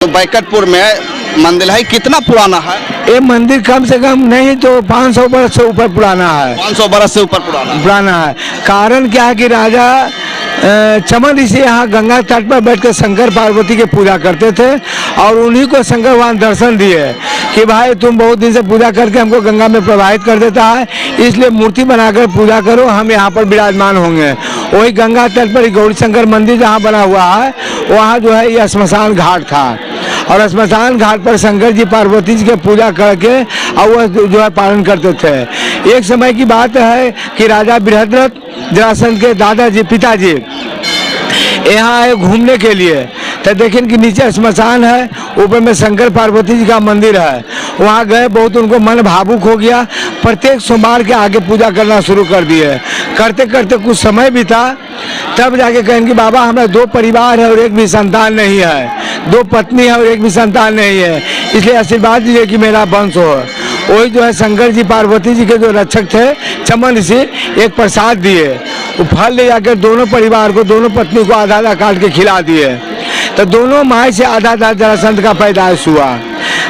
तो बैकटपुर में मंदिर है, कितना पुराना है? ये मंदिर कम से कम नहीं तो 500 बरस से ऊपर पुराना है। 500 बरस से ऊपर पुराना है। कारण क्या है कि राजा चमन ऋषि यहाँ गंगा तट पर बैठकर शंकर पार्वती की पूजा करते थे और उन्हीं को शंकर भगवान दर्शन दिए कि भाई तुम बहुत दिन से पूजा करके हमको गंगा में प्रवाहित कर देता है, इसलिए मूर्ति बनाकर पूजा करो, हम यहाँ पर विराजमान होंगे। वही गंगा तट पर गौरी शंकर मंदिर जहाँ बना हुआ है वहाँ जो है ये श्मशान घाट था और श्मशान घाट पर शंकर जी पार्वती जी की पूजा करके और वह जो है पालन करते थे। एक समय की बात है कि राजा बृहद्रथ जरासंध के दादाजी पिताजी यहाँ आए घूमने के लिए, तो देखें कि नीचे श्मशान है, ऊपर में शंकर पार्वती जी का मंदिर है। वहाँ गए, बहुत उनको मन भावुक हो गया, प्रत्येक सोमवार के आगे पूजा करना शुरू कर दिए। करते करते कुछ समय भी था, तब जाके कहें कि बाबा हमें 2 परिवार है और एक भी संतान नहीं है, 2 पत्नी है और एक भी संतान नहीं है, इसलिए आशीर्वाद दीजिए कि मेरा वंश हो। वही जो है शंकर जी पार्वती जी के जो रक्षक थे चमन ऋषि एक प्रसाद दिए, वो फल ले जाकर दोनों परिवार को, दोनों पत्नी को आधा आधा काट के खिला दिए। तो दोनों माई से आधा आधा जरासंध का पैदाइश हुआ।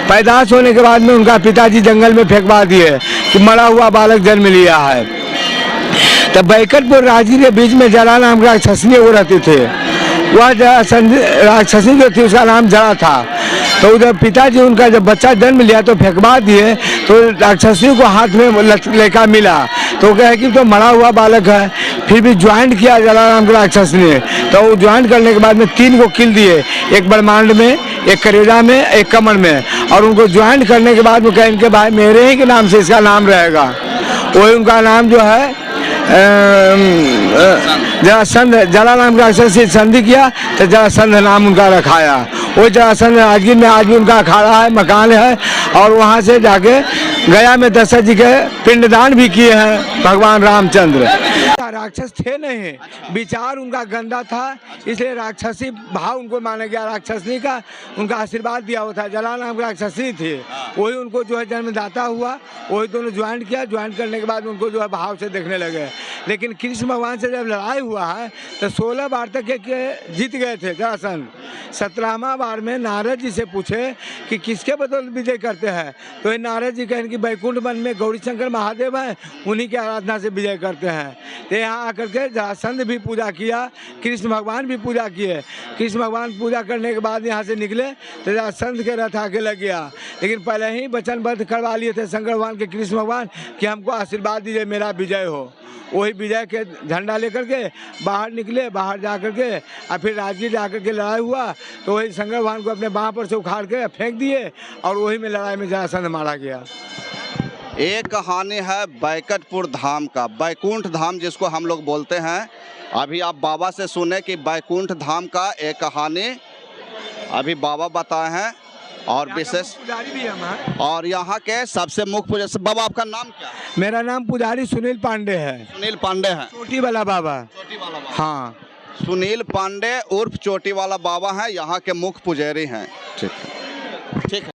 पैदाइश होने के बाद में उनका पिताजी जंगल में फेंकवा दिए कि मरा हुआ बालक जन्म लिया है। तब बैकटपुर राजी के बीच में जरा नाम का राक्षसनी वो रहते थे, वह राक्षसी जो थी उसका नाम जरा था। तो उधर पिताजी उनका जब बच्चा जन्म लिया तो फेंकवा दिए, तो राक्षसी को हाथ में लेकर मिला तो कहे कि तो मरा हुआ बालक है। फिर भी ज्वाइंट किया जलाराम के राक्षस ने, तो वो ज्वाइंट करने के बाद में 3 को किल दिए, एक ब्रह्मांड में, एक करेजा में, एक कमर में, और उनको ज्वाइंट करने के बाद वो कहें कि भाई मेरे ही के नाम से इसका नाम रहेगा। वही उनका नाम जो है जरासंध, जलाराम के राक्षस से संधि किया तो जरासंध नाम उनका रखाया। वो जरासंध राजगीर में आज भी उनका अखाड़ा है, मकान है, और वहाँ से जाके गया में दशरथ जी के पिंडदान भी किए हैं भगवान रामचंद्र। राक्षस थे नहीं, विचार उनका गंदा था, इसलिए राक्षसी भाव उनको माना गया। राक्षसनी का उनका आशीर्वाद दिया हुआ था, जला नाम की राक्षसी थी, वही उनको जो है जन्मदाता हुआ। वही दोनों ज्वाइंट किया, ज्वाइंट करने के बाद उनको जो है भाव से देखने लगे। लेकिन कृष्ण भगवान से जब लड़ाई हुआ है तो 16 बार तक के जीत गए थे जरासंध। 17वां बार में नारद जी से पूछे कि किसके बदौलत विजय करते हैं, तो नारद जी कहें कि बैकुंठ वन में गौरी शंकर महादेव हैं, उन्हीं की आराधना से विजय करते हैं। तो यहाँ आकर के जरासंध भी पूजा किया, कृष्ण भगवान भी पूजा किए। कृष्ण भगवान पूजा करने के बाद यहाँ से निकले तो जरासंध के रथ आगे लग गया, लेकिन पहले ही वचनबद्ध करवा लिए थे शंकर भगवान के कृष्ण भगवान कि हमको आशीर्वाद दीजिए मेरा विजय हो। वही विजय के झंडा लेकर के बाहर निकले, बाहर जा कर के और फिर राजगीर जा कर के लड़ाई हुआ, तो वही शंकर भगवान को अपने बाँह पर से उखाड़ के फेंक दिए और वही में लड़ाई में जरासंध मारा गया। एक कहानी है बैकटपुर धाम का, बैकुंठ धाम जिसको हम लोग बोलते हैं। अभी आप बाबा से सुने कि बैकुंठ धाम का एक कहानी अभी बाबा बताए हैं और विशेष पुजारी भी हम हैं। और यहाँ के सबसे मुख्य पुजारी। बाबा आपका नाम क्या है? मेरा नाम पुजारी सुनील पांडे है। सुनील पांडे हैं, चोटी वाला बाबा। चोटी वाला बाबा। हाँ, सुनील पांडे उर्फ चोटी वाला बाबा हैं, यहाँ के मुख्य पुजारी हैं। ठीक है, ठीक है।